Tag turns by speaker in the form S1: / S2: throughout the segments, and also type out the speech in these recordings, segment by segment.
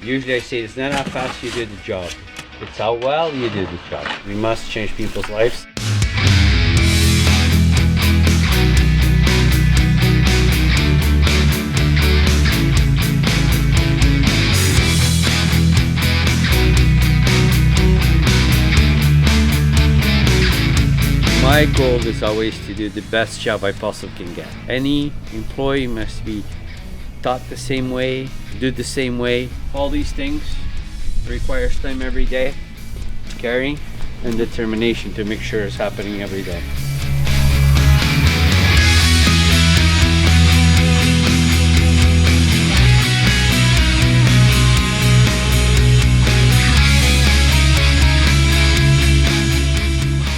S1: Usually I say it's not how fast you do the job, it's how well you do the job. We must change people's lives. My goal is always to do the best job I possibly can get. Any employee must be taught the same way, do the same way. All these things requires time every day, caring and determination to make sure it's happening every day.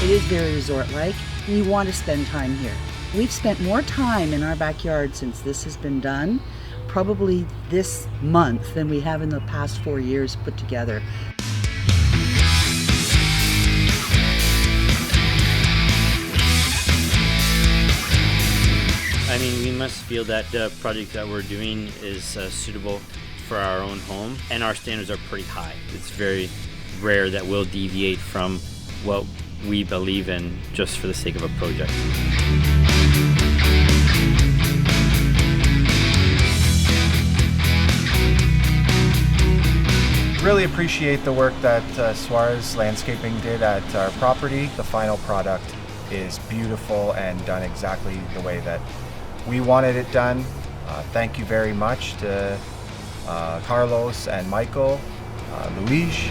S2: It is very resort-like, and you want to spend time here. We've spent more time in our backyard since this has been done, probably this month, than we have in the past 4 years put together.
S3: I mean, we must feel that the project that we're doing is suitable for our own home, and our standards are pretty high. It's very rare that we'll deviate from what we believe in just for the sake of a project.
S4: Really appreciate the work that Soares Landscaping did at our property. The final product is beautiful and done exactly the way that we wanted it done. Thank you very much to Carlos and Michael, Luis.